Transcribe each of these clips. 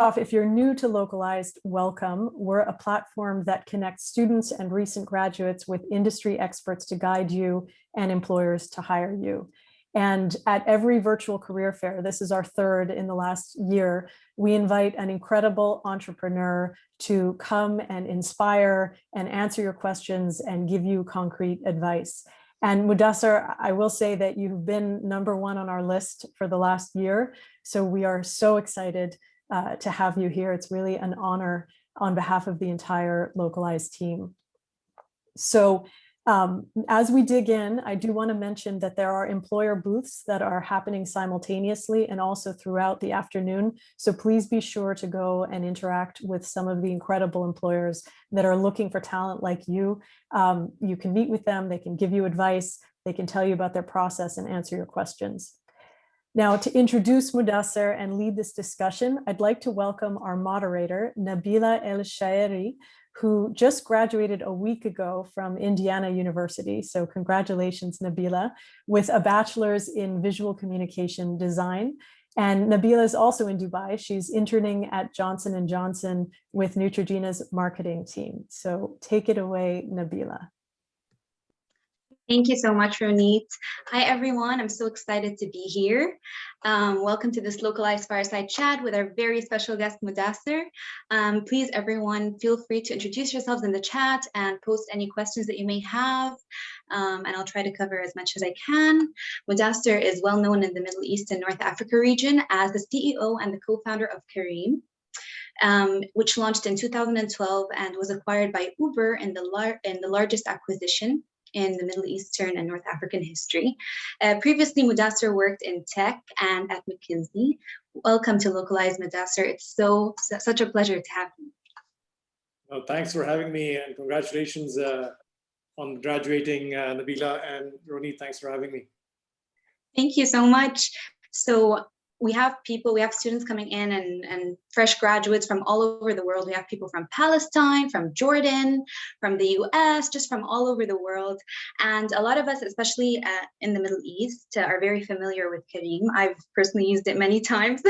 off, if you're new to Localized, welcome. We're a platform that connects students and recent graduates with industry experts to guide you and employers to hire you. And at every virtual career fair, this is our third in the last year, we invite an incredible entrepreneur to come and inspire and answer your questions and give you concrete advice. And Mudassir, I will say that you've been #1 on our list for the last year. So we are so excited to have you here. It's really an honor on behalf of the entire Localized team. So as we dig in, I do want to mention that there are employer booths that are happening simultaneously and also throughout the afternoon. So please be sure to go and interact with some of the incredible employers that are looking for talent like you. You can meet with them, they can give you advice, they can tell you about their process and answer your questions. Now, to introduce Mudassir and lead this discussion, I'd like to welcome our moderator, Nabila El-Shaeri, who just graduated a week ago from Indiana University. So congratulations, Nabila, with a bachelor's in visual communication design. And Nabila is also in Dubai. She's interning at Johnson & Johnson with Neutrogena's marketing team. So take it away, Nabila. Thank you so much, Ronit. Hi, everyone. I'm so excited to be here. Welcome to this Localized Fireside Chat with our very special guest, Mudassir. Please, everyone, feel free to introduce yourselves in the chat and post any questions that you may have. And I'll try to cover as much as I can. Mudassir is well known in the Middle East and North Africa region as the CEO and the co-founder of Careem, which launched in 2012 and was acquired by Uber in the largest acquisition in the Middle Eastern and North African history. Previously, Mudassir worked in tech and at McKinsey. Welcome to Localized, Mudassir. It's such a pleasure to have you. Well, thanks for having me, and congratulations on graduating, Nabila, and Ronit, thanks for having me. Thank you so much. So we have students coming in and fresh graduates from all over the world. We have people from Palestine, from Jordan, from the US, just from all over the world. And a lot of us, especially in the Middle East, are very familiar with Careem. I've personally used it many times.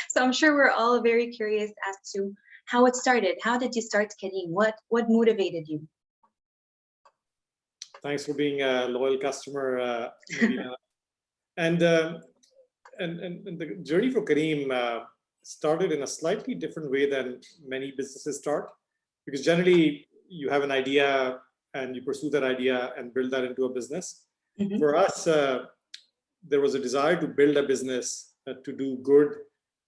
So I'm sure we're all very curious as to how it started. How did you start Careem? What motivated you? Thanks for being a loyal customer, Nabila. And the journey for Careem started in a slightly different way than many businesses start, because generally you have an idea and you pursue that idea and build that into a business. Mm-hmm. For us, there was a desire to build a business to do good.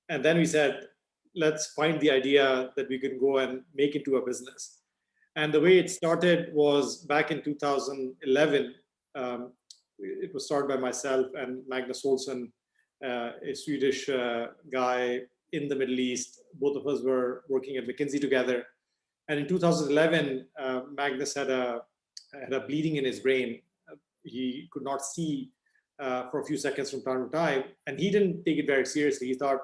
And then we said, let's find the idea that we can go and make into a business. And the way it started was back in 2011. It was started by myself and Magnus Olsson, a Swedish guy in the Middle East. Both of us were working at McKinsey together. And in 2011, Magnus had a bleeding in his brain. He could not see for a few seconds from time to time. And he didn't take it very seriously. He thought,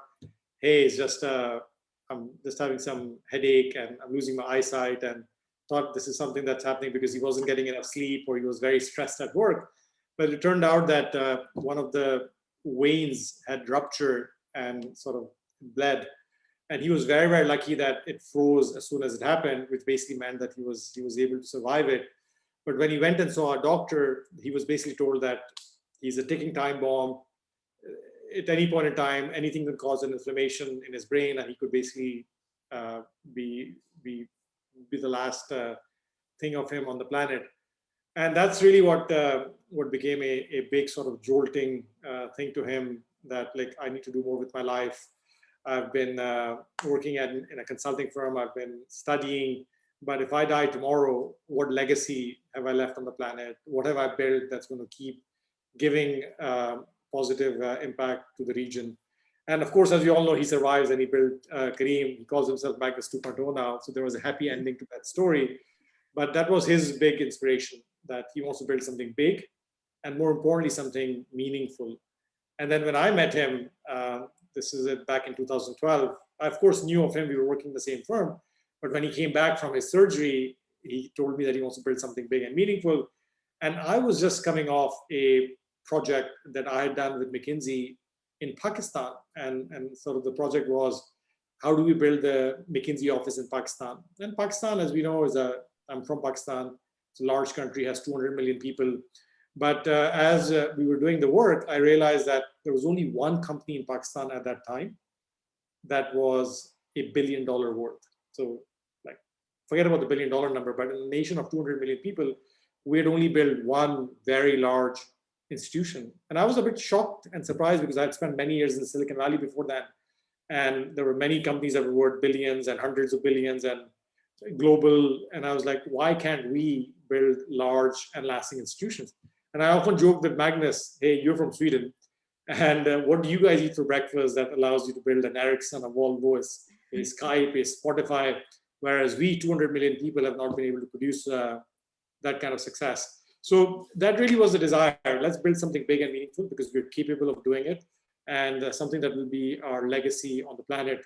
hey, it's just, I'm just having some headache and I'm losing my eyesight, and thought this is something that's happening because he wasn't getting enough sleep or he was very stressed at work. But it turned out that one of the veins had ruptured and sort of bled, and he was very, very lucky that it froze as soon as it happened, which basically meant that he was able to survive it. But when he went and saw a doctor, he was basically told that he's a ticking time bomb. At any point in time, anything can cause an inflammation in his brain, and he could basically be the last thing of him on the planet. And that's really what became a big sort of jolting thing to him, that like, I need to do more with my life. I've been working in a consulting firm, I've been studying, but if I die tomorrow, what legacy have I left on the planet? What have I built that's going to keep giving positive impact to the region? And of course, as you all know, he survives and he built Careem. He calls himself Magnus 2.0 now. So there was a happy ending to that story. But that was his big inspiration, that he wants to build something big and, more importantly, something meaningful. And then when I met him, this is back in 2012, I of course knew of him, we were working in the same firm, but when he came back from his surgery, he told me that he wants to build something big and meaningful. And I was just coming off a project that I had done with McKinsey in Pakistan, and sort of the project was how do we build the McKinsey office in Pakistan? And Pakistan, as we know, I'm from Pakistan. It's a large country, has 200 million people. But as we were doing the work, I realized that there was only one company in Pakistan at that time that was $1 billion worth. So like, forget about the $1 billion number, but in a nation of 200 million people, we had only built one very large institution. And I was a bit shocked and surprised because I had spent many years in Silicon Valley before that. And there were many companies that were worth billions and hundreds of billions and global. And I was like, why can't we build large and lasting institutions? And I often joke with Magnus, hey, you're from Sweden. And what do you guys eat for breakfast that allows you to build an Ericsson, a Volvo, a Skype, a Spotify, whereas we, 200 million people, have not been able to produce that kind of success. So that really was the desire. Let's build something big and meaningful because we're capable of doing it, and something that will be our legacy on the planet.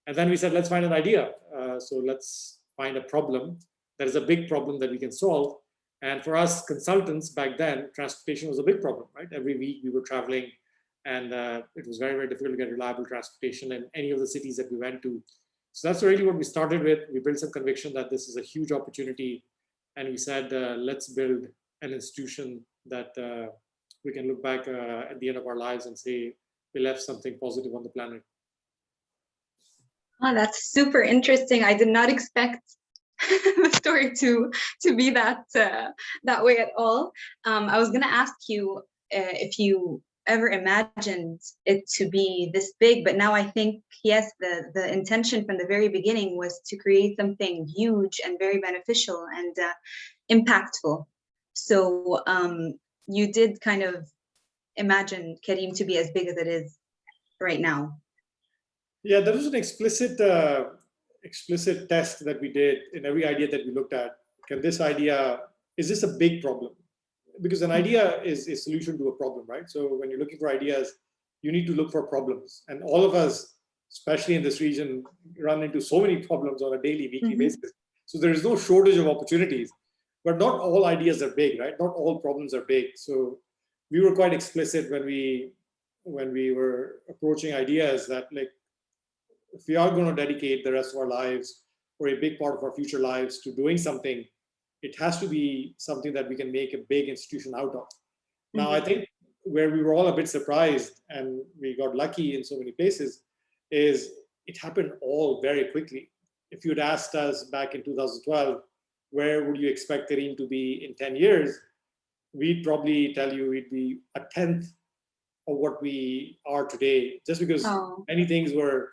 And then we said, let's find an idea. So let's find a problem that is a big problem that we can solve. And for us consultants back then, transportation was a big problem, right? Every week we were traveling, and it was very, very difficult to get reliable transportation in any of the cities that we went to. So that's really what we started with. We built some conviction that this is a huge opportunity. And we said, let's build an institution that we can look back at the end of our lives and say, we left something positive on the planet. Oh, that's super interesting. I did not expect the story to be that way at all. I was going to ask you if you ever imagined it to be this big, but now I think, yes, the intention from the very beginning was to create something huge and very beneficial and impactful. So you did kind of imagine Careem to be as big as it is right now. Yeah, there was an explicit test that we did in every idea that we looked at. Is this a big problem? Because an idea is a solution to a problem, right? So when you're looking for ideas, you need to look for problems. And all of us, especially in this region, run into so many problems on a daily, weekly basis. So there is no shortage of opportunities, but not all ideas are big, right? Not all problems are big. So we were quite explicit when we were approaching ideas that, like, if we are going to dedicate the rest of our lives or a big part of our future lives to doing something, it has to be something that we can make a big institution out of. Now, I think where we were all a bit surprised and we got lucky in so many places is it happened all very quickly. If you'd asked us back in 2012, where would you expect Careem to be in 10 years? We'd probably tell you we'd be a 10th of what we are today, just because many things were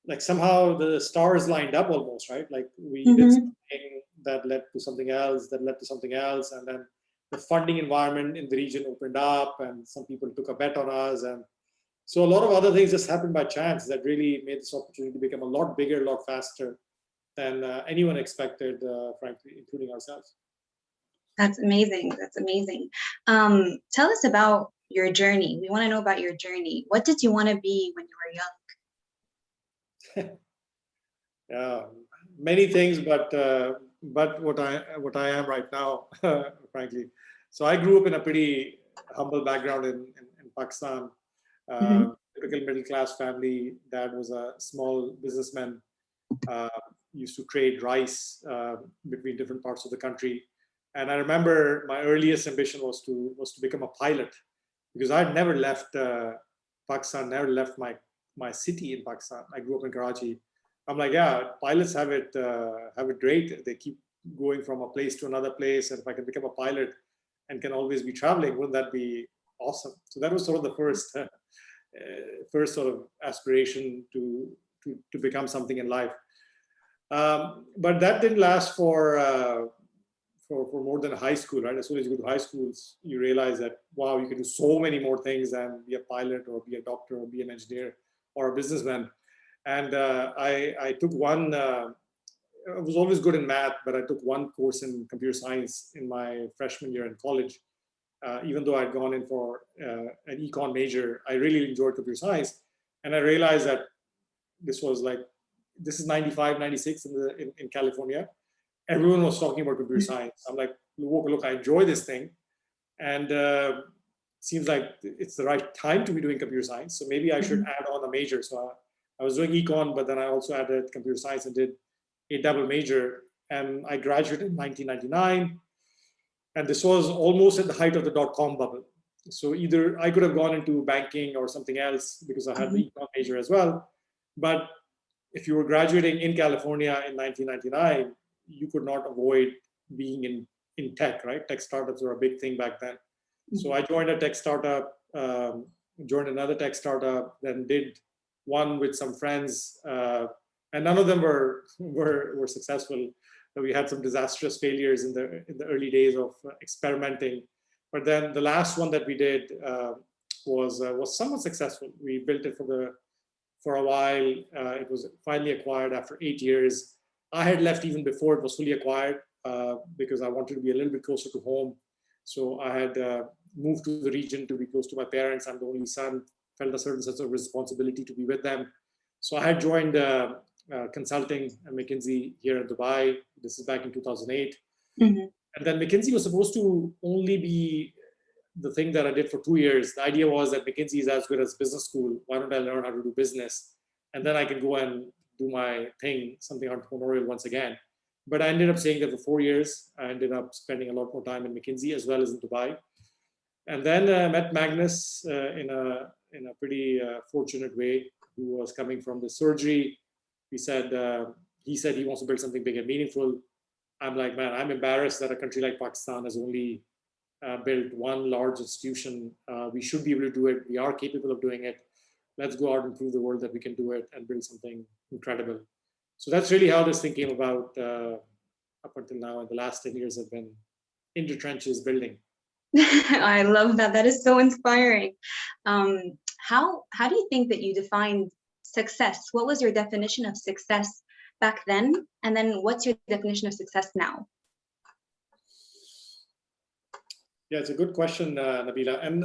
like somehow the stars lined up almost, right? Like we did something that led to something else, that led to something else. And then the funding environment in the region opened up and some people took a bet on us. And so a lot of other things just happened by chance that really made this opportunity become a lot bigger, a lot faster than anyone expected, frankly, including ourselves. That's amazing. That's amazing. Tell us about your journey. We want to know about your journey. What did you want to be when you were young? Yeah, many things, but what I am right now, frankly. So I grew up in a pretty humble background in Pakistan. Typical middle class family. Dad was a small businessman. Used to trade rice between different parts of the country. And I remember my earliest ambition was to become a pilot, because I'd never left Pakistan, never left my city in Pakistan. I grew up in Karachi. I'm like, yeah, pilots have it great. They keep going from a place to another place. And if I can become a pilot and can always be traveling, wouldn't that be awesome? So that was sort of the first sort of aspiration to become something in life. But that didn't last for more than high school, right? As soon as you go to high schools, you realize that, wow, you can do so many more things than be a pilot or be a doctor or be an engineer or a businessman. And I took one, I was always good in math, but I took one course in computer science in my freshman year in college. Even though I'd gone in for an econ major, I really enjoyed computer science. And I realized that this is 95, 96 in California. Everyone was talking about computer science. I'm like, look, I enjoy this thing. And seems like it's the right time to be doing computer science. So maybe I should add on a major. So I was doing econ, but then I also added computer science and did a double major. And I graduated in 1999. And this was almost at the height of the dot-com bubble. So either I could have gone into banking or something else because I had the econ major as well. But if you were graduating in California in 1999, you could not avoid being in tech, right? Tech startups were a big thing back then. So I joined a tech startup, joined another tech startup, then did one with some friends, and none of them were successful. We had some disastrous failures in the early days of experimenting. But then the last one that we did was somewhat successful. We built it for a while. It was finally acquired after 8 years. I had left even before it was fully acquired because I wanted to be a little bit closer to home. So I had moved to the region to be close to my parents. I'm the only son, felt a certain sense of responsibility to be with them. So I had joined consulting at McKinsey here in Dubai. This is back in 2008. And then McKinsey was supposed to only be the thing that I did for 2 years. The idea was that McKinsey is as good as business school. Why don't I learn how to do business? And then I can go and do my thing, something entrepreneurial once again. But I ended up staying there for 4 years. I ended up spending a lot more time in McKinsey as well as in Dubai. And then met Magnus in a pretty fortunate way, who was coming from the surgery. He said he wants to build something big and meaningful. I'm like, man, I'm embarrassed that a country like Pakistan has only built one large institution. We should be able to do it. We are capable of doing it. Let's go out and prove the world that we can do it and build something incredible. So that's really how this thing came about up until now. And the last 10 years have been in the trenches building. I love that. That is so inspiring. How do you think that you defined success? What was your definition of success back then? And then what's your definition of success now? Yeah, it's a good question, Nabila. And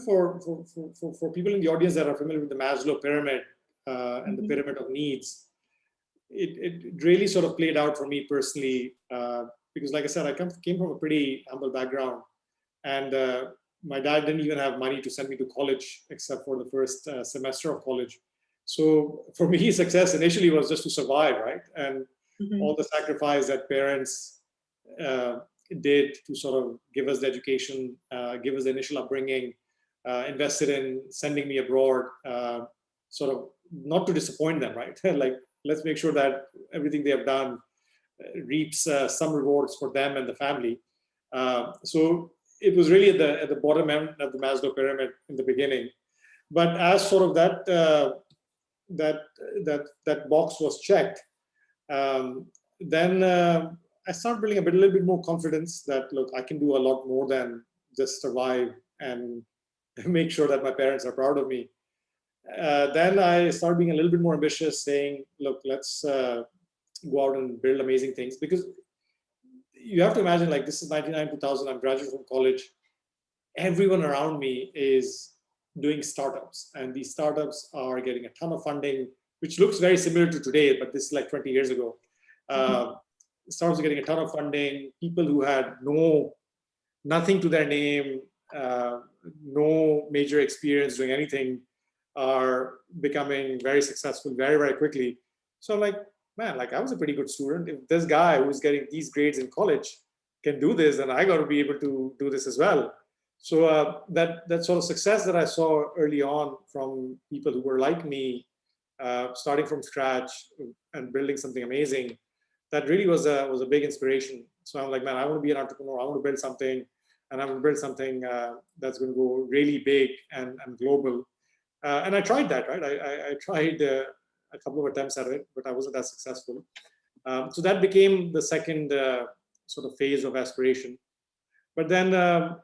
for people in the audience that are familiar with the Maslow pyramid and the pyramid of needs, it really sort of played out for me personally. Because like I said, I came from a pretty humble background, and my dad didn't even have money to send me to college except for the first semester of college. So for me, success initially was just to survive, right? And all the sacrifice that parents did to sort of give us the education, give us the initial upbringing, invested in sending me abroad, sort of not to disappoint them, right? Like, let's make sure that everything they have done reaps some rewards for them and the family. So it was really at the bottom end of the Maslow pyramid in the beginning. But as sort of that box was checked, then I started building a little bit more confidence that, look, I can do a lot more than just survive and make sure that my parents are proud of me. Then I started being a little bit more ambitious, saying, look, let's go out and build amazing things. Because you have to imagine, like, this is 99, 2000, I'm graduating from college. Everyone around me is doing startups, and these startups are getting a ton of funding, which looks very similar to today, but this is like 20 years ago. Startups are getting a ton of funding. People who had nothing to their name, no major experience doing anything, are becoming very successful very, very quickly. So I'm like, man, like, I was a pretty good student. If this guy who's getting these grades in college can do this, then I got to be able to do this as well. So that sort of success that I saw early on from people who were like me, starting from scratch and building something amazing, that really was a big inspiration. So I'm like, man, I want to be an entrepreneur. I want to build something, and I want to build something that's going to go really big and global. And I tried that, right? I tried a couple of attempts at it, but I wasn't as successful. So that became the second sort of phase of aspiration. But then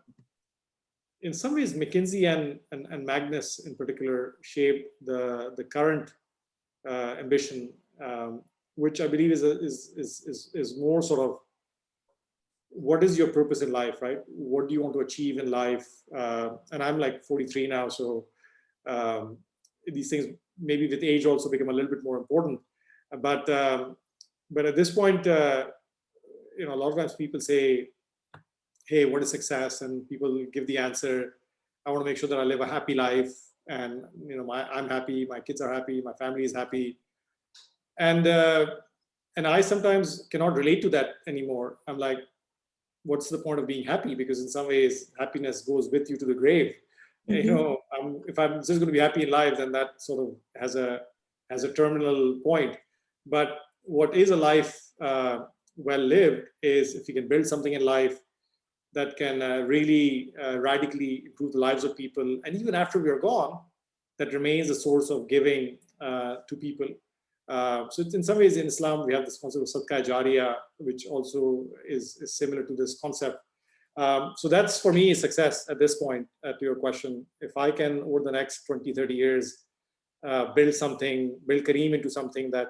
in some ways, McKinsey and Magnus in particular shaped the current ambition, which I believe is more sort of, what is your purpose in life, right? What do you want to achieve in life? And I'm like 43 now, so these things maybe with age also become a little bit more important. But at this point, a lot of times people say, hey, what is success? And people give the answer, I want to make sure that I live a happy life. and I'm happy, my kids are happy, my family is happy, and I sometimes cannot relate to that anymore. I'm like, what's the point of being happy? Because in some ways, happiness goes with you to the grave. If I'm just going to be happy in life, then that sort of has a terminal point. But what is a life well lived is if you can build something in life that can really radically improve the lives of people, and even after we are gone, that remains a source of giving to people. So in some ways in Islam, we have this concept of sadaqah jariyah, which also is similar to this concept. So that's for me success at this point, to your question. If I can, over the next 20, 30 years, build Careem into something that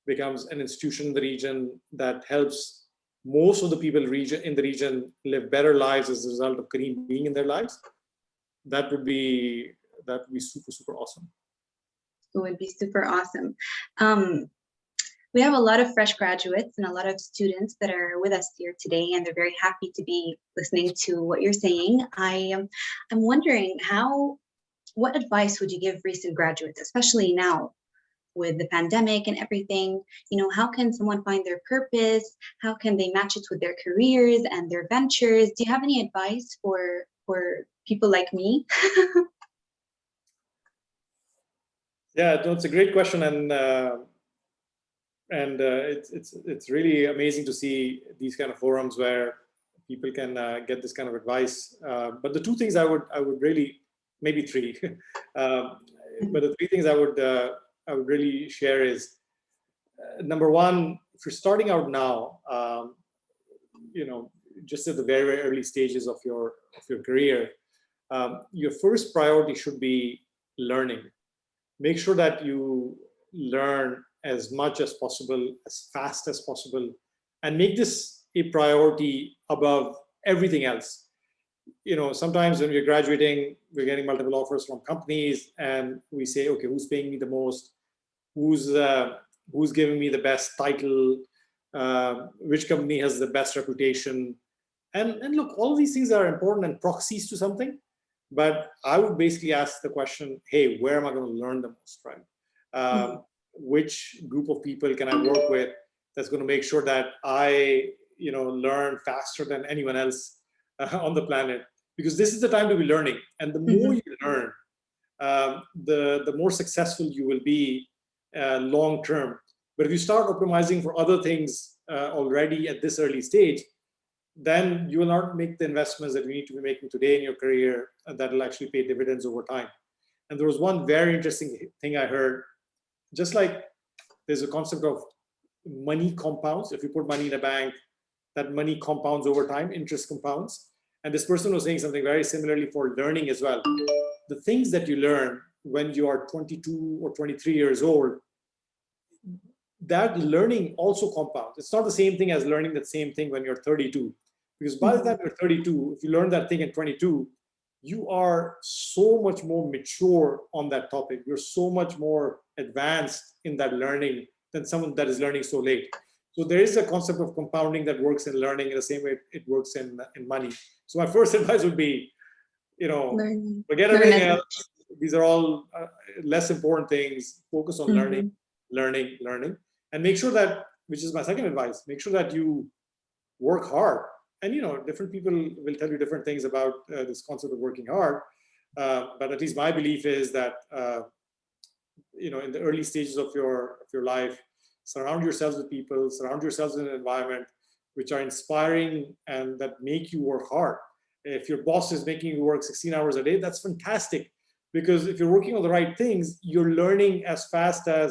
becomes an institution in the region that helps most of the people in the region live better lives as a result of Careem being in their lives, that would be super, super awesome. It would be super awesome. We have a lot of fresh graduates and a lot of students that are with us here today, and they're very happy to be listening to what you're saying. I'm wondering what advice would you give recent graduates, especially now with the pandemic and everything? How can someone find their purpose? How can they match it with their careers and their ventures? Do you have any advice for people like me? Yeah, no, it's a great question, and it's really amazing to see these kind of forums where people can get this kind of advice. But the two things I would really, maybe three, but the three things I would really share is, number one, if you're starting out now, just at the very, very early stages of your career, your first priority should be learning. Make sure that you learn as much as possible, as fast as possible, and make this a priority above everything else. Sometimes when we're graduating, we're getting multiple offers from companies, and we say, okay, who's paying me the most? Who's giving me the best title? Which company has the best reputation? And look, all of these things are important and proxies to something. But I would basically ask the question, hey, where am I going to learn the most, right? Which group of people can I work with that's going to make sure that I, learn faster than anyone else on the planet? Because this is the time to be learning. And the more you learn, the more successful you will be long term. But if you start optimizing for other things already at this early stage, then you will not make the investments that you need to be making today in your career that will actually pay dividends over time. And there was one very interesting thing I heard. Just like there's a concept of money compounds. If you put money in a bank, that money compounds over time, interest compounds. And this person was saying something very similarly for learning as well. The things that you learn when you are 22 or 23 years old, that learning also compounds. It's not the same thing as learning the same thing when you're 32. Because by the time you're 32, if you learn that thing at 22, you are so much more mature on that topic. You're so much more advanced in that learning than someone that is learning so late. So there is a concept of compounding that works in learning in the same way it works in money. So my first advice would be, forget everything else. These are all less important things. Focus on learning. And make sure that, which is my second advice, make sure that you work hard. And different people will tell you different things about this concept of working hard. But at least my belief is that in the early stages of your life, surround yourselves with people, surround yourselves in an environment which are inspiring and that make you work hard. If your boss is making you work 16 hours a day, that's fantastic. Because if you're working on the right things, you're learning faster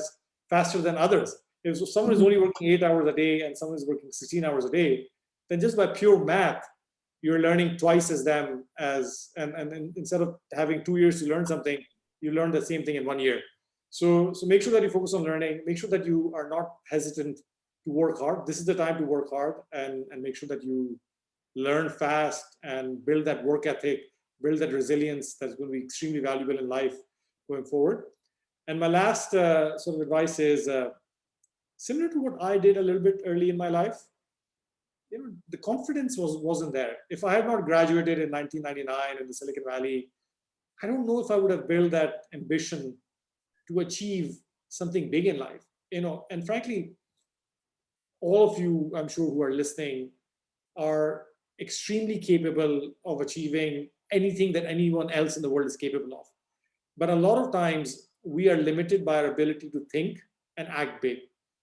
than others. If someone is only working 8 hours a day and someone is working 16 hours a day, then just by pure math, you're learning twice as them and instead of having 2 years to learn something, you learn the same thing in 1 year. So make sure that you focus on learning, make sure that you are not hesitant to work hard. This is the time to work hard and make sure that you learn fast and build that work ethic, build that resilience that's going to be extremely valuable in life going forward. And my last sort of advice is similar to what I did a little bit early in my life. The confidence wasn't there. If I had not graduated in 1999 in the Silicon Valley, I don't know if I would have built that ambition to achieve something big in life, and frankly, all of you, I'm sure, who are listening are extremely capable of achieving anything that anyone else in the world is capable of. But a lot of times we are limited by our ability to think and act big.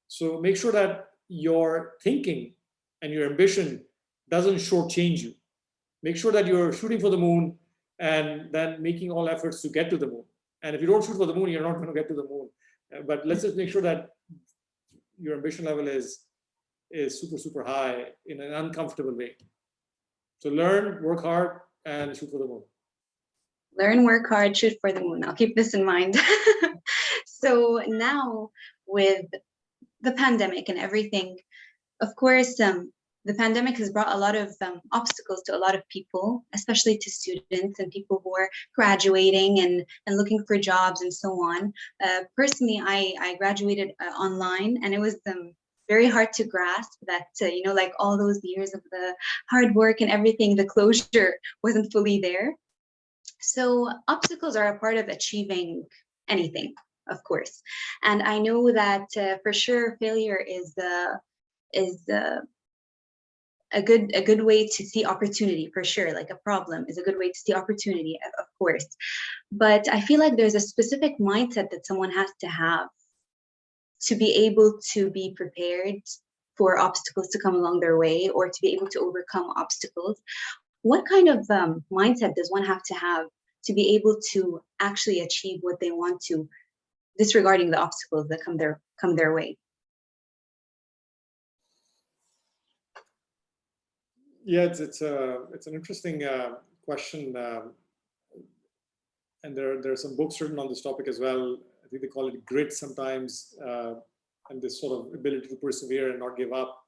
So make sure that your thinking and your ambition doesn't shortchange you. Make sure that you're shooting for the moon and then making all efforts to get to the moon. And if you don't shoot for the moon, you're not going to get to the moon. But let's just make sure that your ambition level is super, super high in an uncomfortable way. So learn, work hard, and shoot for the moon. Learn, work hard, shoot for the moon. I'll keep this in mind. So now with the pandemic and everything, of course, the pandemic has brought a lot of obstacles to a lot of people, especially to students and people who are graduating and looking for jobs and so on. Personally, I graduated online, and it was very hard to grasp that, like all those years of the hard work and everything, the closure wasn't fully there. So obstacles are a part of achieving anything, of course. And I know that for sure failure is a good way to see opportunity, for sure. Like a problem is a good way to see opportunity, of course. But I feel like there's a specific mindset that someone has to have to be able to be prepared for obstacles to come along their way, or to be able to overcome obstacles. What kind of mindset does one have to be able to actually achieve what they want to, disregarding the obstacles that come their way? Yeah, it's an interesting question, and there are some books written on this topic as well. I think they call it grit sometimes, and this sort of ability to persevere and not give up.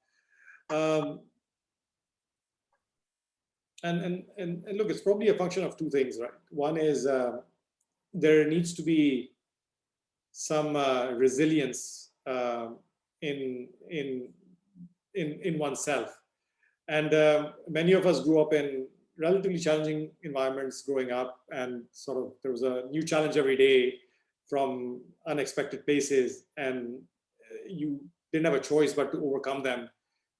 And look, it's probably a function of two things, right? One is there needs to be some resilience in oneself. And many of us grew up in relatively challenging environments growing up, and sort of there was a new challenge every day from unexpected places, and you didn't have a choice but to overcome them.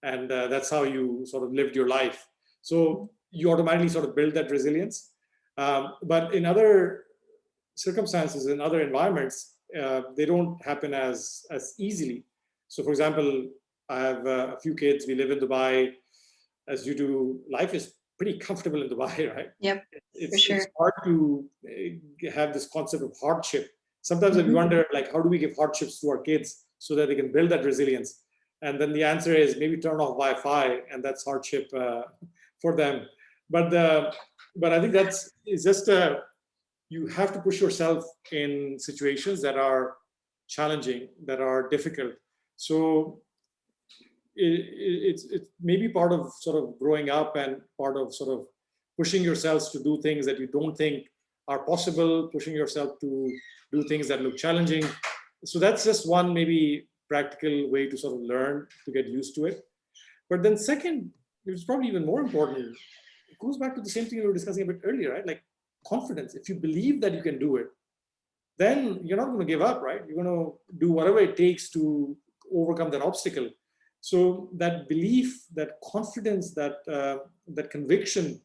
And that's how you sort of lived your life. So you automatically sort of build that resilience. But in other circumstances, in other environments, they don't happen as easily. So for example, I have a few kids, we live in Dubai. As you do, life is pretty comfortable in Dubai, right? Yep, for sure. It's hard to have this concept of hardship. Sometimes we wonder, like, how do we give hardships to our kids so that they can build that resilience? And then the answer is maybe turn off Wi-Fi, and that's hardship for them. But I think it's just you have to push yourself in situations that are challenging, that are difficult. So it's maybe part of sort of growing up, and part of sort of pushing yourselves to do things that you don't think are possible, pushing yourself to do things that look challenging. So that's just one maybe practical way to sort of learn to get used to it. But then second, it's probably even more important, it goes back to the same thing we were discussing a bit earlier, right? Like confidence. If you believe that you can do it, then you're not going to give up, right? You're going to do whatever it takes to overcome that obstacle. So that belief, that confidence, that conviction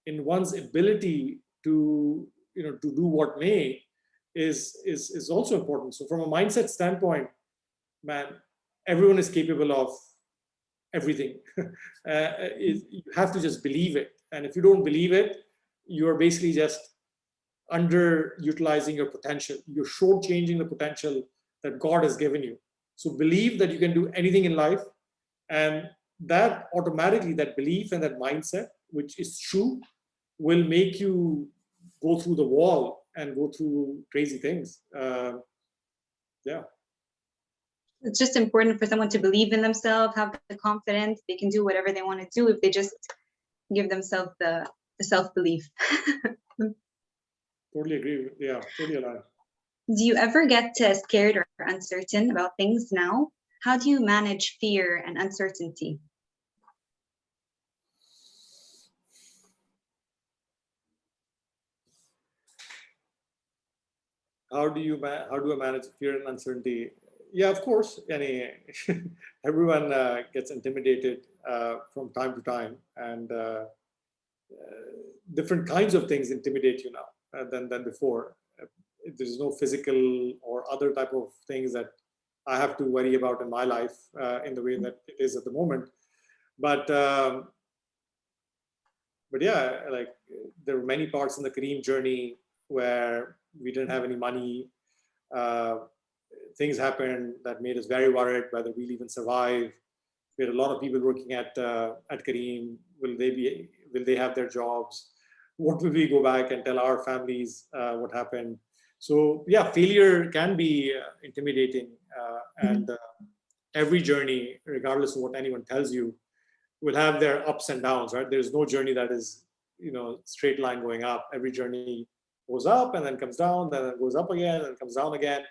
in one's ability to to do what may is also important. So from a mindset standpoint, man, everyone is capable of everything. You have to just believe it, and if you don't believe it, you're basically just underutilizing your potential. You're shortchanging the potential that God has given you. So believe that you can do anything in life, and that automatically, that belief and that mindset, which is true, will make you go through the wall and go through crazy things. Yeah. It's just important for someone to believe in themselves, have the confidence, they can do whatever they want to do if they just give themselves the self-belief. Totally agree. Yeah, totally aligned. Do you ever get scared or uncertain about things now? How do you manage fear and uncertainty? how do I manage fear and uncertainty? Yeah, of course. Everyone gets intimidated from time to time, and different kinds of things intimidate you now than before. There's no physical or other type of things that I have to worry about in my life in the way that it is at the moment. But yeah, like there were many parts in the Careem journey where we didn't have any money. Uh, Things happened that made us very worried whether we'll even survive. We had a lot of people working at Careem. Will they have their jobs? What will we go back and tell our families what happened? So yeah, failure can be intimidating, and every journey, regardless of what anyone tells you, will have their ups and downs, right? There's no journey that is, straight line going up. Every journey goes up and then comes down, then it goes up again and comes down again.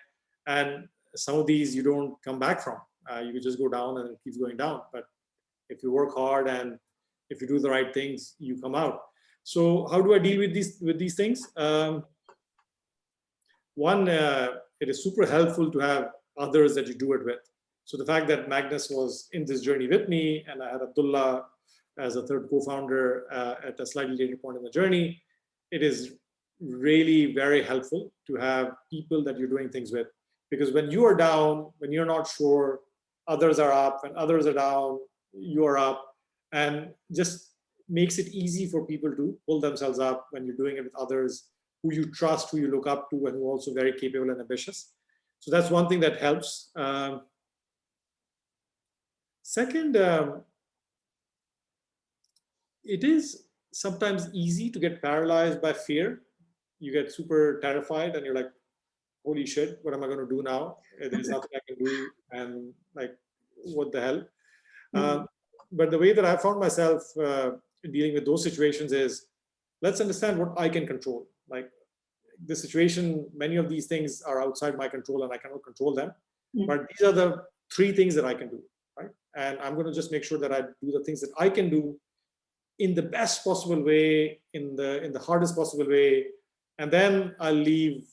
And some of these you don't come back from. You can just go down and it keeps going down. But if you work hard and if you do the right things, you come out. So how do I deal with these things? One, it is super helpful to have others that you do it with. So the fact that Magnus was in this journey with me, and I had Abdullah as a third co-founder at a slightly later point in the journey, it is really very helpful to have people that you're doing things with. Because when you are down, when you're not sure, others are up, and others are down, you are up, and just makes it easy for people to pull themselves up when you're doing it with others who you trust, who you look up to, and who are also very capable and ambitious. So that's one thing that helps. Second, it is sometimes easy to get paralyzed by fear. You get super terrified and you're like, holy shit, what am I going to do now? There's nothing I can do, and like, what the hell? But the way that I found myself dealing with those situations is, let's understand what I can control. Like the situation, many of these things are outside my control and I cannot control them. But these are the 3 things that I can do, right? And I'm going to just make sure that I do the things that I can do in the best possible way, in the hardest possible way, and then I'll leave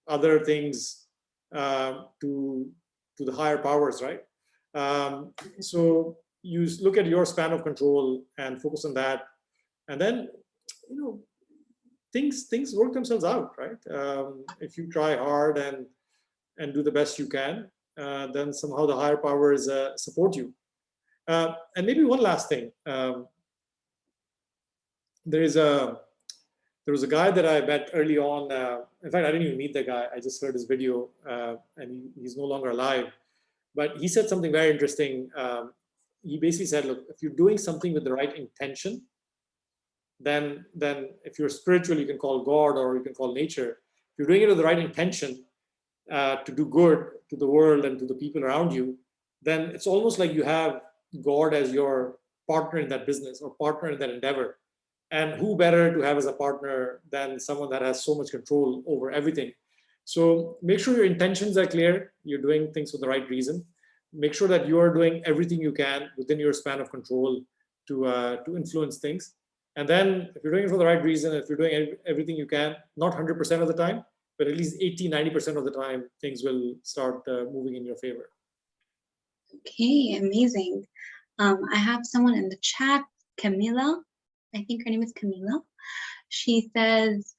other things to the higher powers, right? So you look at your span of control and focus on that, and then things work themselves out, right? If you try hard and do the best you can, then somehow the higher powers support you. And maybe one last thing. There was a guy that I met early on. In fact, I didn't even meet the guy. I just heard his video, and he's no longer alive. But he said something very interesting. He basically said, look, if you're doing something with the right intention, then if you're spiritual, you can call God or you can call nature. If you're doing it with the right intention to do good to the world and to the people around you, then it's almost like you have God as your partner in that business or partner in that endeavor. And who better to have as a partner than someone that has so much control over everything? So make sure your intentions are clear. You're doing things for the right reason. Make sure that you are doing everything you can within your span of control to influence things. And then if you're doing it for the right reason, if you're doing everything you can, not 100% of the time, but at least 80, 90% of the time, things will start moving in your favor. Okay, amazing. I have someone in the chat, Camila. I think her name is Camila. She says,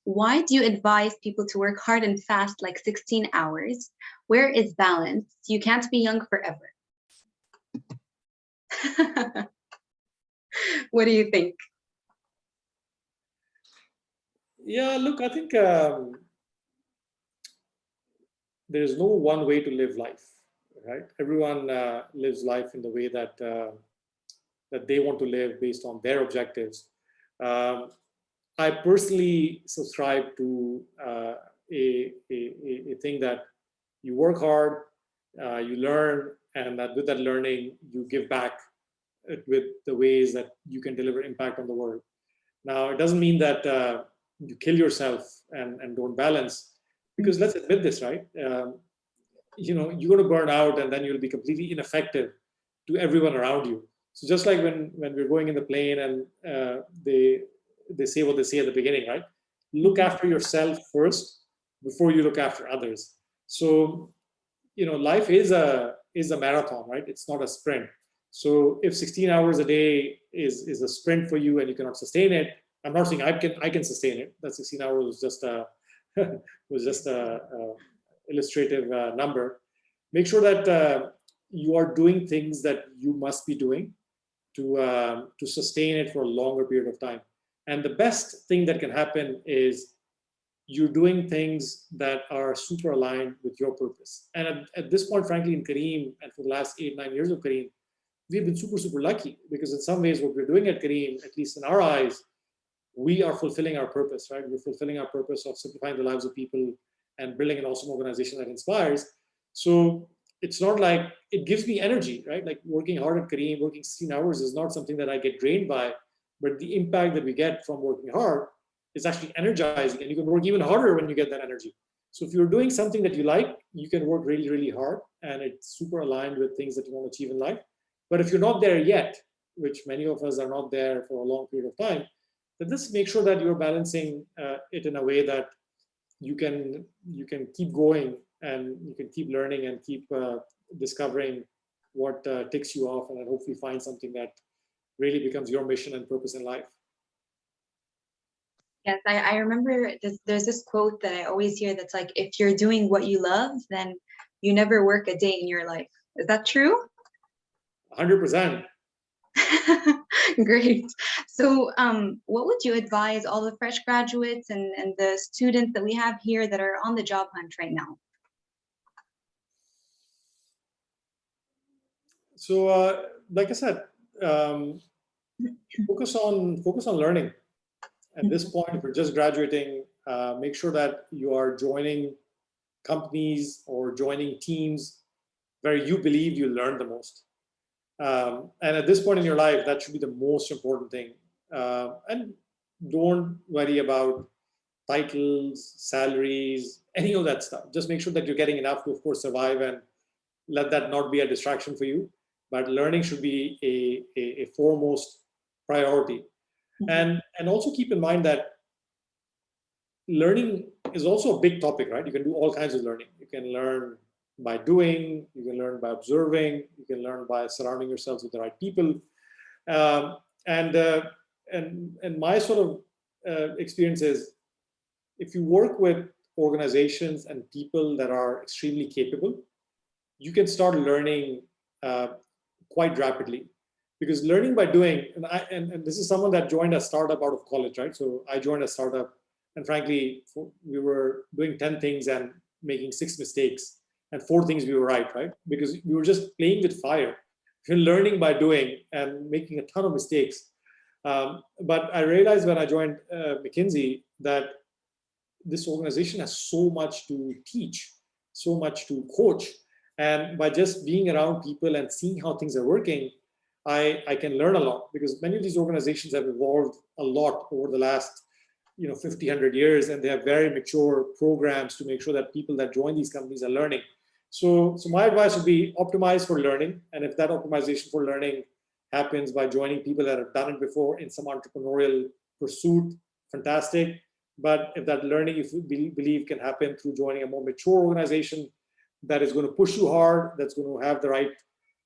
why do you advise people to work hard and fast like 16 hours? Where is balance? You can't be young forever. What do you think? Yeah, look, I think there's no one way to live life, right? Everyone lives life in the way that that they want to live based on their objectives. I personally subscribe to a thing that you work hard, you learn, and that with that learning, you give back with the ways that you can deliver impact on the world. Now, it doesn't mean that you kill yourself and don't balance, because let's admit this, right? You're going to burn out and then you'll be completely ineffective to everyone around you. So just like when we're going in the plane and they say what they say at the beginning, right? Look after yourself first, before you look after others. So, life is a marathon, right? It's not a sprint. So if 16 hours a day is a sprint for you and you cannot sustain it, I'm not saying I can sustain it. That 16 hours was just a illustrative number. Make sure that you are doing things that you must be doing to sustain it for a longer period of time. And the best thing that can happen is you're doing things that are super aligned with your purpose. And at this point, frankly, in Careem, and for the last 8-9 years of Careem, we've been super lucky, because in some ways what we're doing at Careem, at least in our eyes, we are fulfilling our purpose, right? We're fulfilling our purpose of simplifying the lives of people and building an awesome organization that inspires. So it's not like it gives me energy, right? Like working hard at Careem, working 16 hours is not something that I get drained by, but the impact that we get from working hard is actually energizing, and you can work even harder when you get that energy. So if you're doing something that you like, you can work really hard, and it's super aligned with things that you want to achieve in life. But if you're not there yet, which many of us are not there for a long period of time, then just make sure that you're balancing it in a way that you can keep going, and you can keep learning and keep discovering what ticks you off, and then hopefully find something that really becomes your mission and purpose in life. Yes, I remember there's this quote that I always hear that's like, if you're doing what you love, then you never work a day in your life. Is that true? 100%. Great. So what would you advise all the fresh graduates and the students that we have here that are on the job hunt right now? So like I said, focus on learning. At this point, if you're just graduating, make sure that you are joining companies or joining teams where you believe you learn the most. And at this point in your life, that should be the most important thing. And don't worry about titles, salaries, any of that stuff. Just make sure that you're getting enough to, of course, survive, and let that not be a distraction for you. But learning should be a foremost priority. And also keep in mind that learning is also a big topic, right? You can do all kinds of learning. You can learn by doing, you can learn by observing, you can learn by surrounding yourselves with the right people. And my sort of experience is, if you work with organizations and people that are extremely capable, you can start learning quite rapidly. Because learning by doing, and this is someone that joined a startup out of college, right? So I joined a startup, and frankly, we were doing 10 things and making 6 mistakes, and 4 things we were right? Because we were just playing with fire. You're learning by doing and making a ton of mistakes. But I realized when I joined McKinsey that this organization has so much to teach, so much to coach. And by just being around people and seeing how things are working, I can learn a lot, because many of these organizations have evolved a lot over the last 50, 100 years, and they have very mature programs to make sure that people that join these companies are learning. So my advice would be optimize for learning. And if that optimization for learning happens by joining people that have done it before in some entrepreneurial pursuit, fantastic. But if that learning, if you believe, can happen through joining a more mature organization that is going to push you hard, that's going to have the right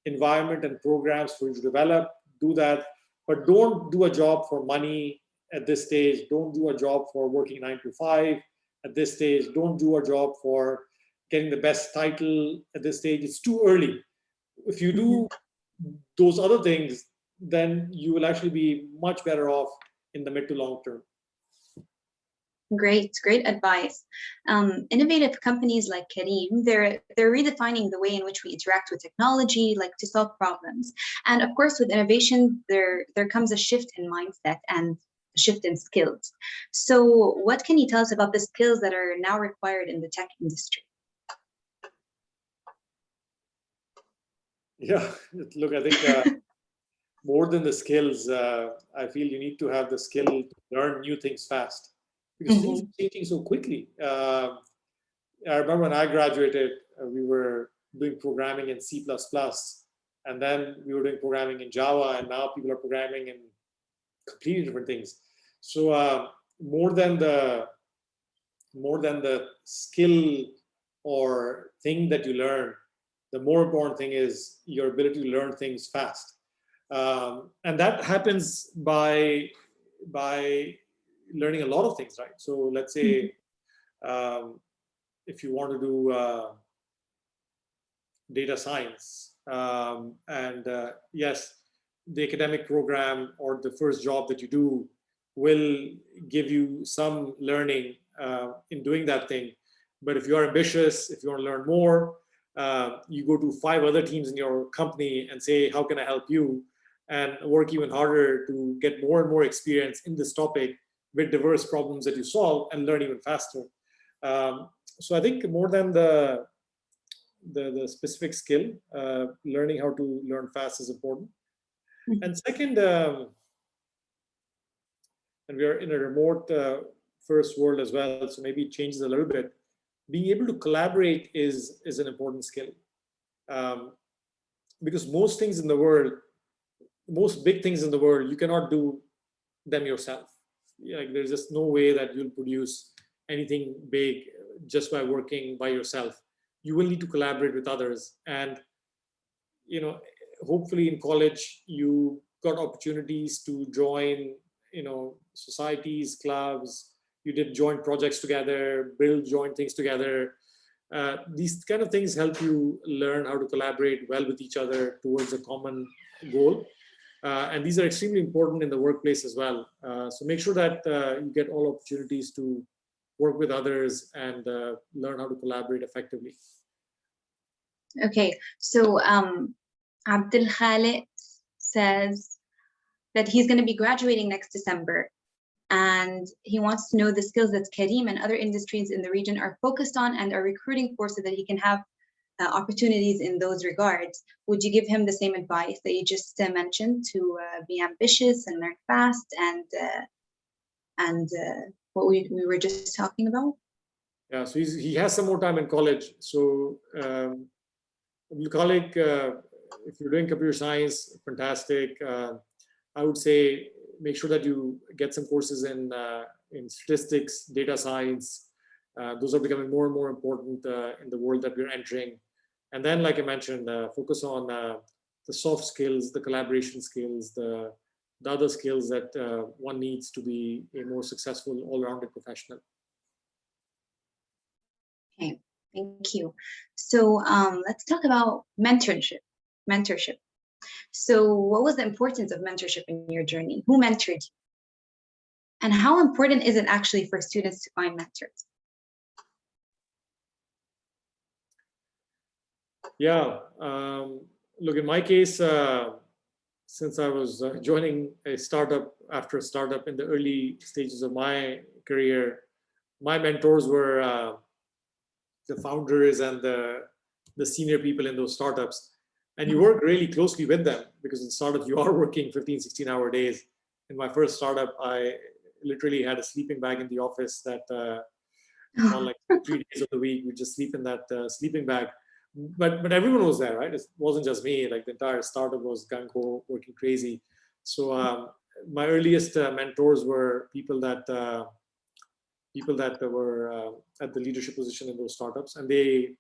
environment and programs for you to develop, do that. But don't do a job for money at this stage. Don't do a job for working 9 to 5 at this stage. Don't do a job for getting the best title at this stage. It's too early. If you do those other things, then you will actually be much better off in the mid to long term. Great advice. Innovative companies like Careem, they're redefining the way in which we interact with technology, like to solve problems. And of course, with innovation, there comes a shift in mindset and a shift in skills. So what can you tell us about the skills that are now required in the tech industry? Yeah, look, I think more than the skills, I feel you need to have the skill to learn new things fast, because things are changing so quickly. I remember when I graduated, we were doing programming in C++, and then we were doing programming in Java, and now people are programming in completely different things. So more than the more than the skill or thing that you learn, the more important thing is your ability to learn things fast. And that happens by learning a lot of things, right? So let's say if you want to do data science, and yes, the academic program or the first job that you do will give you some learning in doing that thing. But if you are ambitious, if you want to learn more, you go to 5 other teams in your company and say, how can I help you? And work even harder to get more and more experience in this topic with diverse problems that you solve and learn even faster. So I think more than the specific skill, learning how to learn fast is important. And second, and we are in a remote first world as well, so maybe it changes a little bit. Being able to collaborate is an important skill, because most things in the world, most big things in the world, you cannot do them yourself. Like there's just no way that you'll produce anything big just by working by yourself. You will need to collaborate with others. And hopefully in college you got opportunities to join societies, clubs. You did joint projects together, build joint things together. These kind of things help you learn how to collaborate well with each other towards a common goal. And these are extremely important in the workplace as well. So make sure that you get all opportunities to work with others and learn how to collaborate effectively. Okay, so Abdul Khaliq says that he's going to be graduating next December, and he wants to know the skills that Careem and other industries in the region are focused on and are recruiting for, so that he can have opportunities in those regards. Would you give him the same advice that you just mentioned, to be ambitious and learn fast, and what we were just talking about? Yeah, so he has some more time in college. So colleague, if you're doing computer science, fantastic. I would say make sure that you get some courses in statistics, data science. Those are becoming more and more important in the world that we're entering. And then, like I mentioned, focus on the soft skills, the collaboration skills, the other skills that one needs to be a more successful all-rounded professional. Okay, thank you. So let's talk about mentorship. So what was the importance of mentorship in your journey? Who mentored you? And how important is it actually for students to find mentors? Yeah, look, in my case, since I was joining a startup after a startup in the early stages of my career, my mentors were the founders and the senior people in those startups. And you work really closely with them, because in startups you are working 15, 16-hour days. In my first startup, I literally had a sleeping bag in the office that on like 3 days of the week, we just sleep in that sleeping bag. But everyone was there, right? It wasn't just me. Like the entire startup was gung-ho, working crazy. So my earliest mentors were people that were at the leadership position in those startups, and they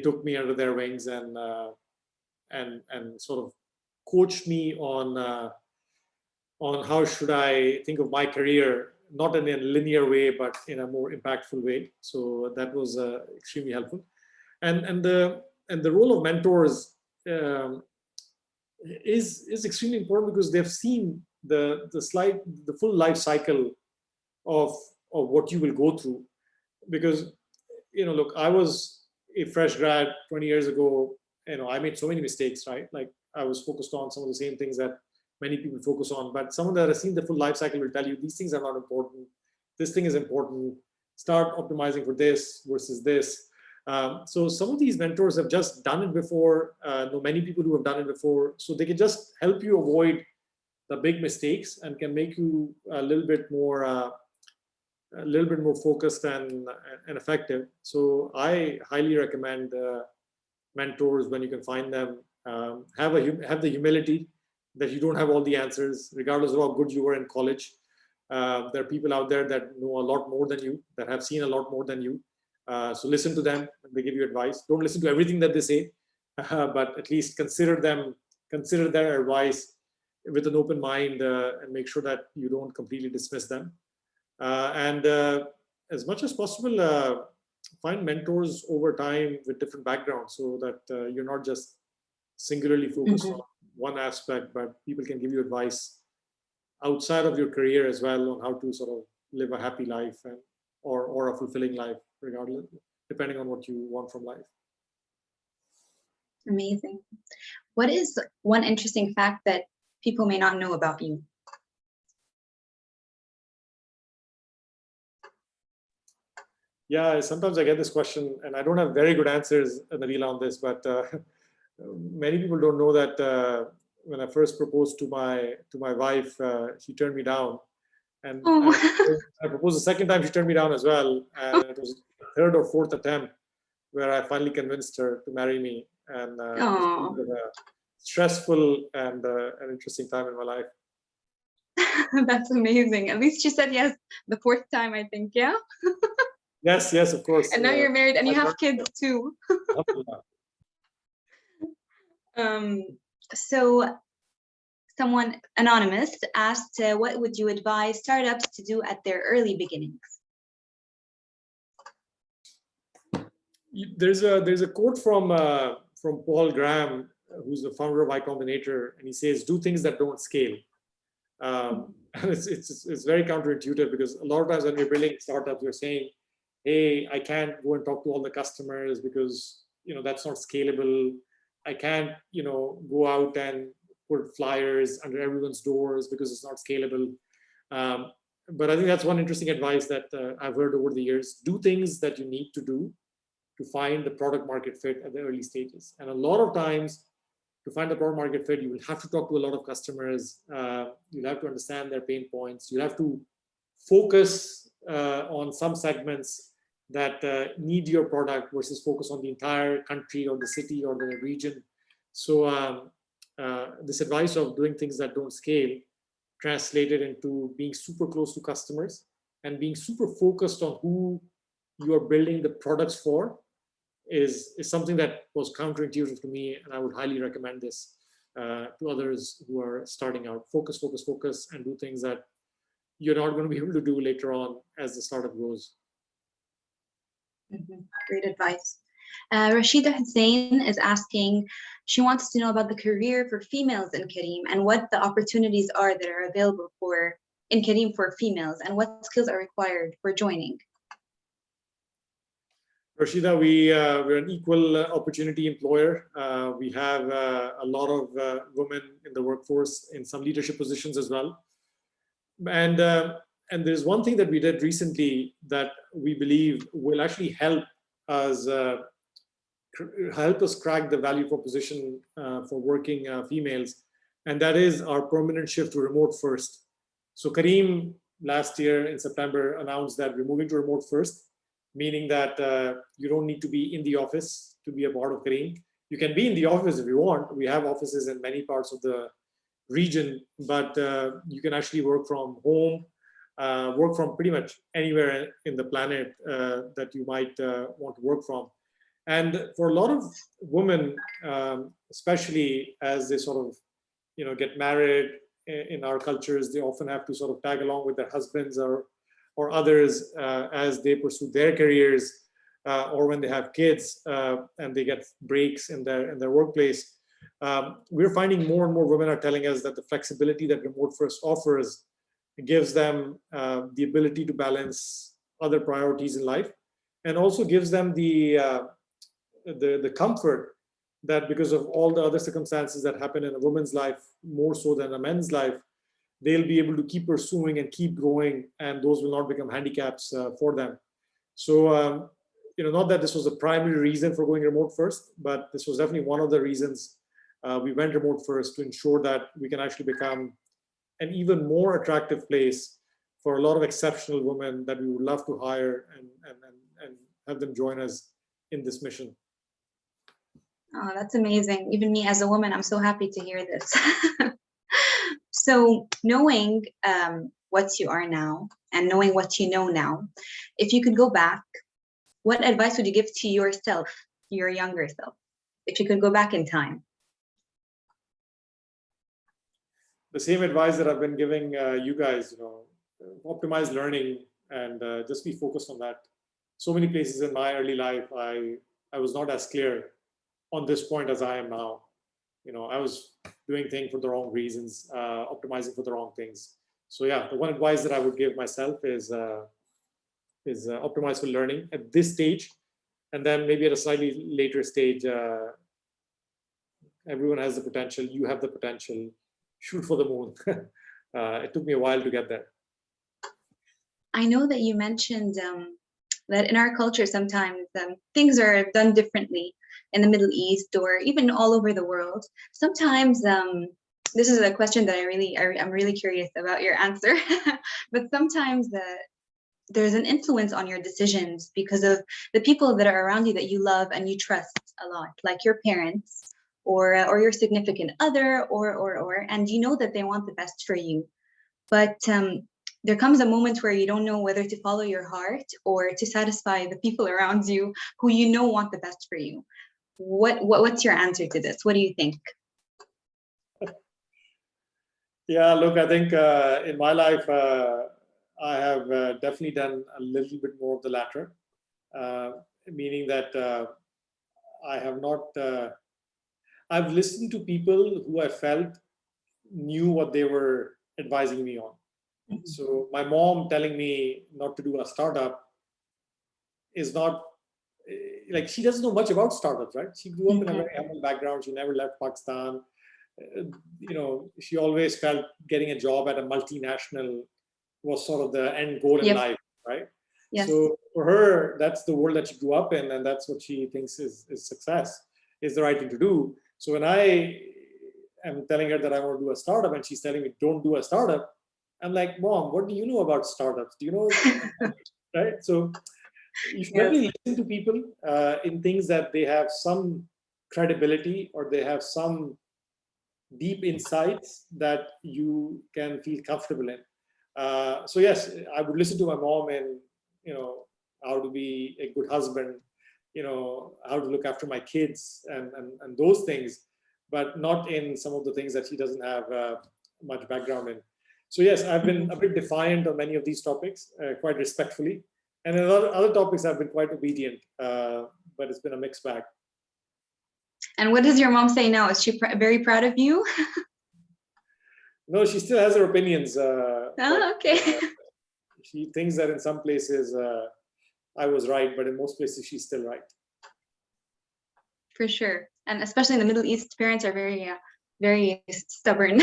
took me under their wings and sort of coached me on how should I think of my career, not in a linear way, but in a more impactful way. So that was extremely helpful. And the role of mentors is extremely important, because they've seen the full life cycle of what you will go through. Because look, I was a fresh grad 20 years ago. I made so many mistakes, right? Like I was focused on some of the same things that many people focus on, but someone that has seen the full life cycle will tell you these things are not important. This thing is important. Start optimizing for this versus this. So some of these mentors have just done it before. Know many people who have done it before, so they can just help you avoid the big mistakes and can make you a little bit more focused and effective. So I highly recommend mentors when you can find them. Have the humility that you don't have all the answers, regardless of how good you were in college. There are people out there that know a lot more than you, that have seen a lot more than you. So listen to them when they give you advice. Don't listen to everything that they say, but at least consider their advice with an open mind, and make sure that you don't completely dismiss them. And as much as possible, find mentors over time with different backgrounds, so that you're not just singularly focused on one aspect, but people can give you advice outside of your career as well on how to sort of live a happy life or a fulfilling life, regardless, depending on what you want from life. Amazing. What is one interesting fact that people may not know about you? Yeah, sometimes I get this question, and I don't have very good answers, Nabila, on this, but many people don't know that when I first proposed to my wife, she turned me down. And I proposed the second time, she turned me down as well. And it was the third or fourth attempt where I finally convinced her to marry me. And it was a stressful and an interesting time in my life. That's amazing. At least she said yes the fourth time, I think, yeah? Yes, of course. And now you're married and you have kids too. So someone anonymous asked, what would you advise startups to do at their early beginnings? There's a quote from Paul Graham, who's the founder of Y Combinator, and he says, "Do things that don't scale." And it's very counterintuitive, because a lot of times when we're building startups, we're saying, "Hey, I can't go and talk to all the customers because that's not scalable. I can't go out and put flyers under everyone's doors because it's not scalable." But I think that's one interesting advice that I've heard over the years. Do things that you need to do to find the product market fit at the early stages. And a lot of times, to find the product market fit, you will have to talk to a lot of customers. You'll have to understand their pain points. You have to focus on some segments that need your product versus focus on the entire country or the city or the region. So this advice of doing things that don't scale translated into being super close to customers and being super focused on who you are building the products for is something that was counterintuitive to me, and I would highly recommend this to others who are starting out. Focus, and do things that you're not going to be able to do later on as the startup grows. Great advice. Rashida Hussein is asking, she wants to know about the career for females in Careem and what the opportunities are that are available in Careem for females, and what skills are required for joining. Rashida, we're an equal opportunity employer. We have a lot of women in the workforce in some leadership positions as well. And there's one thing that we did recently that we believe will actually help us crack the value proposition for working females, and that is our permanent shift to remote first. So Careem last year in September announced that we're moving to remote first, meaning that you don't need to be in the office to be a part of Careem. You can be in the office if you want. We have offices in many parts of the region, but you can actually work from home, work from pretty much anywhere in the planet that you might want to work from. And for a lot of women, especially as they sort of get married in our cultures, they often have to sort of tag along with their husbands or others as they pursue their careers, or when they have kids and they get breaks in their workplace. We're finding more and more women are telling us that the flexibility that remote first offers gives them the ability to balance other priorities in life, and also gives them the comfort that because of all the other circumstances that happen in a woman's life, more so than a man's life, they'll be able to keep pursuing and keep growing, and those will not become handicaps for them. So, not that this was the primary reason for going remote first, but this was definitely one of the reasons we went remote first, to ensure that we can actually become an even more attractive place for a lot of exceptional women that we would love to hire and have them join us in this mission. Oh, that's amazing. Even me as a woman, I'm so happy to hear this. So knowing what you are now and knowing what you know now, if you could go back, what advice would you give to yourself, your younger self, if you could go back in time? The same advice that I've been giving you guys, optimize learning and just be focused on that. So many places in my early life, I was not as clear on this point as I am now. I was doing things for the wrong reasons, optimizing for the wrong things. So yeah, the one advice that I would give myself is optimize for learning at this stage, and then maybe at a slightly later stage, everyone has the potential. You have the potential. Shoot for the moon. It took me a while to get there. I know that you mentioned that in our culture, sometimes things are done differently in the Middle East or even all over the world. Sometimes, this is a question that I'm really curious about your answer, but sometimes there's an influence on your decisions because of the people that are around you that you love and you trust a lot, like your parents or your significant other, and you know that they want the best for you. But there comes a moment where you don't know whether to follow your heart or to satisfy the people around you who you know want the best for you. What's your answer to this? What do you think? Yeah, look, I think in my life, I have definitely done a little bit more of the latter, meaning that I have not, I've listened to people who I felt knew what they were advising me on. So my mom telling me not to do a startup is not like, she doesn't know much about startups, right? She grew up in a very humble background. She never left Pakistan. She always felt getting a job at a multinational was sort of the end goal in life, right? Yes. So for her, that's the world that she grew up in, and that's what she thinks is success, is the right thing to do. So when I am telling her that I want to do a startup and she's telling me don't do a startup, I'm like, Mom, what do you know about startups? Do you know, right? So you should definitely listen to people in things that they have some credibility or they have some deep insights that you can feel comfortable in. So yes, I would listen to my mom in, how to be a good husband, how to look after my kids and those things, but not in some of the things that she doesn't have much background in. So yes, I've been a bit defiant on many of these topics, quite respectfully. And in other topics, I've been quite obedient, but it's been a mixed bag. And what does your mom say now? Is she very proud of you? No, she still has her opinions. Okay. She thinks that in some places I was right, but in most places she's still right. For sure. And especially in the Middle East, parents are very, very stubborn.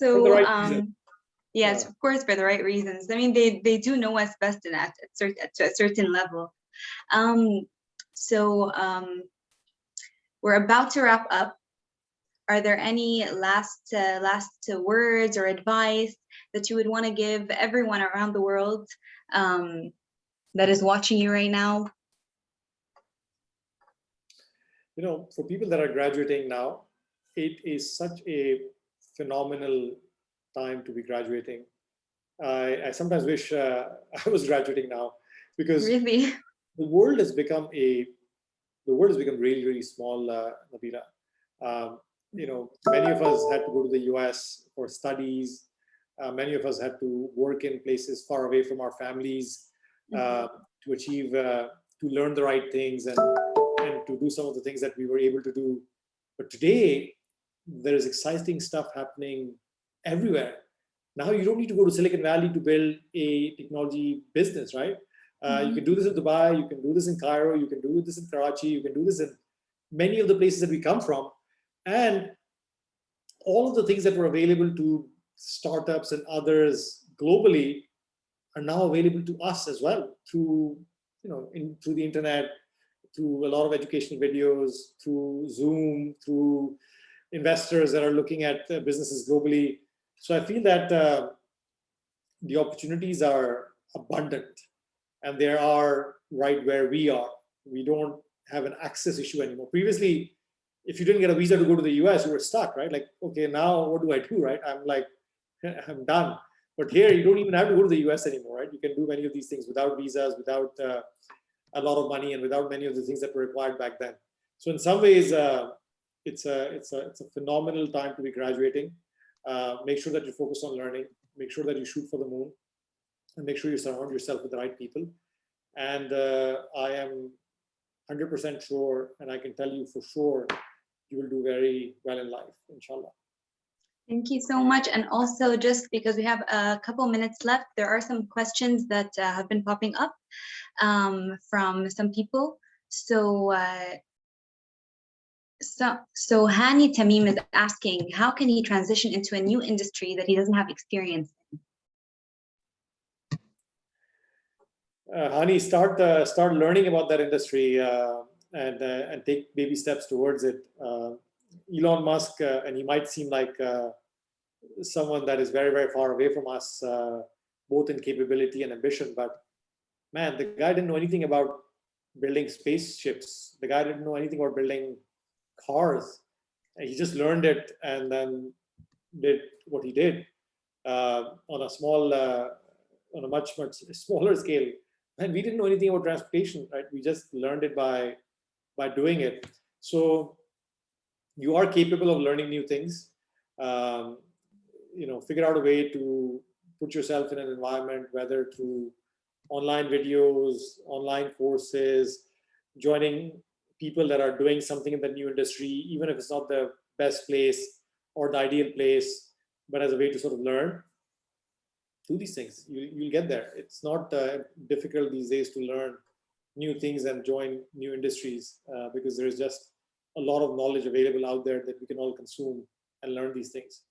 So, yes, of course, for the right reasons. I mean, they do know us best in that to a certain level. So we're about to wrap up. Are there any last words or advice that you would want to give everyone around the world that is watching you right now? For people that are graduating now, it is such a phenomenal time to be graduating. I sometimes wish I was graduating now, because really the world has become really, really small, Nabila. Many of us had to go to the US for studies. Many of us had to work in places far away from our families to achieve, to learn the right things and to do some of the things that we were able to do. But today, there is exciting stuff happening everywhere. Now you don't need to go to Silicon Valley to build a technology business, right? You can do this in Dubai, you can do this in Cairo, you can do this in Karachi, you can do this in many of the places that we come from. And all of the things that were available to startups and others globally are now available to us as well through, through the internet, through a lot of educational videos, through Zoom, through investors that are looking at businesses globally. So I feel that the opportunities are abundant, and they are right where we are. We don't have an access issue anymore. Previously, if you didn't get a visa to go to the US, you were stuck, right? Like, okay, now what do I do, right? I'm like I'm done. But here, you don't even have to go to the US anymore, right? You can do many of these things without visas, without a lot of money, and without many of the things that were required back then. So in some ways, it's a phenomenal time to be graduating. Make sure that you focus on learning. Make sure that you shoot for the moon, and make sure you surround yourself with the right people. And I am 100% sure, and I can tell you for sure, you will do very well in life, inshallah. Thank you so much. And also, just because we have a couple minutes left, there are some questions that have been popping up from some people. So Hani Tamim is asking, how can he transition into a new industry that he doesn't have experience in? Hani, start learning about that industry and take baby steps towards it. Elon Musk, and he might seem like someone that is very, very far away from us, both in capability and ambition, but man, the guy didn't know anything about building spaceships. The guy didn't know anything about building cars. He just learned it and then did what he did on a much smaller scale. And we didn't know anything about transportation, right? We just learned it by doing it. So you are capable of learning new things. Figure out a way to put yourself in an environment, whether through online videos, online courses, joining people that are doing something in the new industry, even if it's not the best place or the ideal place, but as a way to sort of learn. Do these things. You'll get there. It's not difficult these days to learn new things and join new industries because there is just a lot of knowledge available out there that we can all consume and learn these things.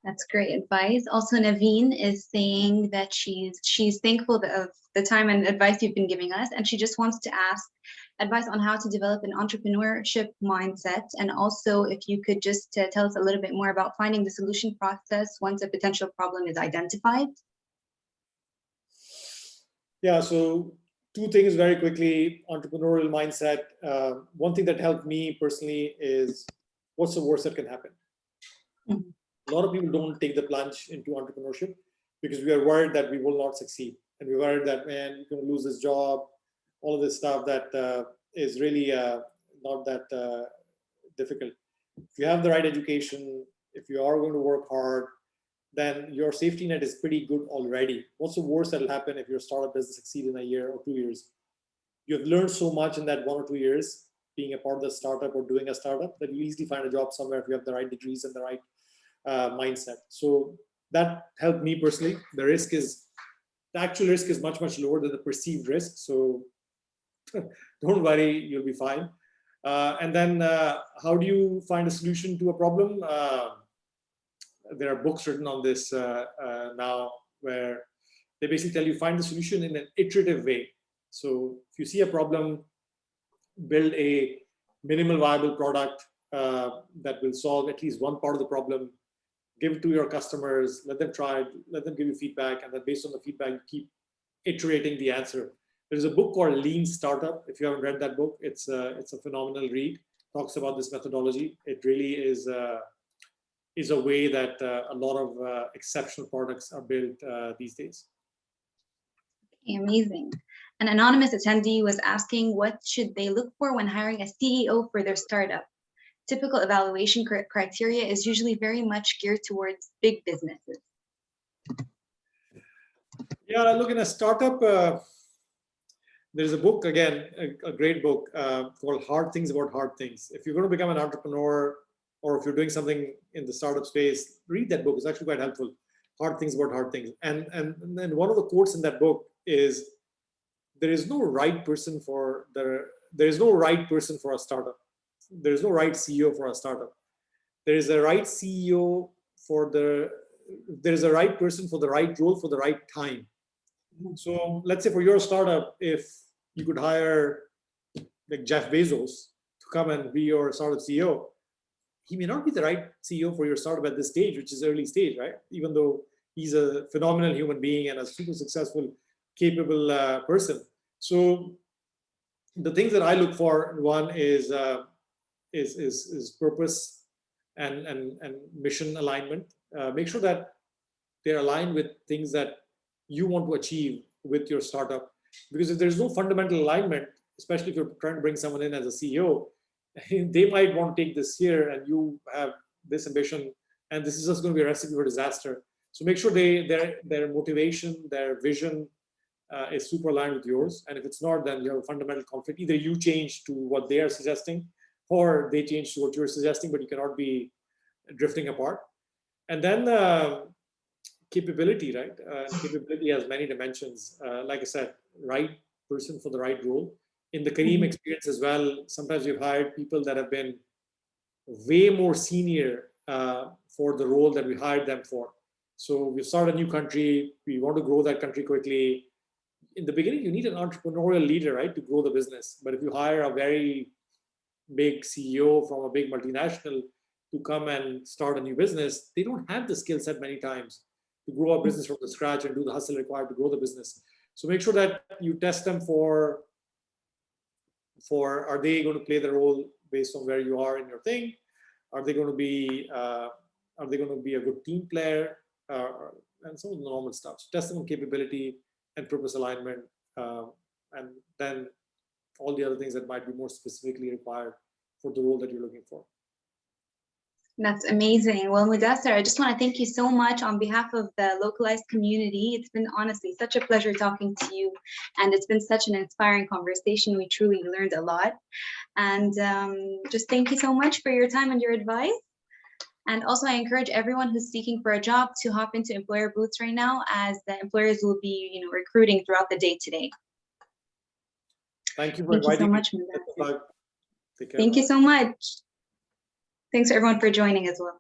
That's great advice. Also, Naveen is saying that she's thankful of the time and advice you've been giving us, and she just wants to ask advice on how to develop an entrepreneurship mindset, and also if you could just tell us a little bit more about finding the solution process once a potential problem is identified. Yeah, so two things very quickly. Entrepreneurial mindset. One thing that helped me personally is, what's the worst that can happen? Mm-hmm. A lot of people don't take the plunge into entrepreneurship because we are worried that we will not succeed. And we're worried that, man, you're going to lose this job, all of this stuff that is really not that difficult. If you have the right education, if you are going to work hard, then your safety net is pretty good already. What's the worst that will happen if your startup doesn't succeed in a year or 2 years? You have learned so much in that 1 or 2 years being a part of the startup or doing a startup that you easily find a job somewhere if you have the right degrees and the right mindset. So that helped me personally. The actual risk is much, much lower than the perceived risk. So don't worry, you'll be fine. And then how do you find a solution to a problem? There are books written on this now where they basically tell you find the solution in an iterative way. So if you see a problem, build a minimal viable product that will solve at least one part of the problem. Give it to your customers, let them try it, let them give you feedback, and then based on the feedback, you keep iterating the answer. There's a book called Lean Startup. If you haven't read that book, it's a phenomenal read. Talks about this methodology. It really is a way that a lot of exceptional products are built these days. Okay, amazing. An anonymous attendee was asking, what should they look for when hiring a CEO for their startup? Typical evaluation criteria is usually very much geared towards big businesses. Yeah, look, in a startup, there's a book, again, a great book called Hard Things About Hard Things. If you're going to become an entrepreneur or if you're doing something in the startup space, read that book. It's actually quite helpful. Hard Things About Hard Things. And then one of the quotes in that book is, there is no right person for a startup. There is no right CEO for a startup. There is a right CEO there is a right person for the right role for the right time. So let's say for your startup, if you could hire like Jeff Bezos to come and be your startup CEO, he may not be the right CEO for your startup at this stage, which is early stage, right? Even though he's a phenomenal human being and a super successful, capable person. So the things that I look for, one is purpose and mission alignment. make sure that they're aligned with things that you want to achieve with your startup. Because if there's no fundamental alignment, especially if you're trying to bring someone in as a CEO, they might want to take this here and you have this ambition, and this is just going to be a recipe for disaster. So make sure their motivation, their vision is super aligned with yours. And if it's not, then you have a fundamental conflict. Either you change to what they are suggesting, or they change to what you're suggesting, but you cannot be drifting apart. And then capability, right? Capability has many dimensions. Like I said, right person for the right role. In the Careem experience as well, sometimes we've hired people that have been way more senior for the role that we hired them for. So we start a new country, we want to grow that country quickly. In the beginning, you need an entrepreneurial leader, right, to grow the business. But if you hire a very big CEO from a big multinational to come and start a new business, they don't have the skill set many times to grow a business from the scratch and do the hustle required to grow the business. So make sure that you test them for are they going to play the role based on where you are in your thing? Are they going to be a good team player? And some of the normal stuff. So test them on capability and purpose alignment, and then all the other things that might be more specifically required for the role that you're looking for. That's amazing. Well, Mudassir, I just want to thank you so much on behalf of the Localized community. It's been honestly such a pleasure talking to you, and it's been such an inspiring conversation. We truly learned a lot. And just thank you so much for your time and your advice. And also, I encourage everyone who's seeking for a job to hop into employer booths right now, as the employers will be, recruiting throughout the day today. Thank you for inviting me. Thank you so much, Mudassir. Take care. Thank you so much. Thanks everyone for joining as well.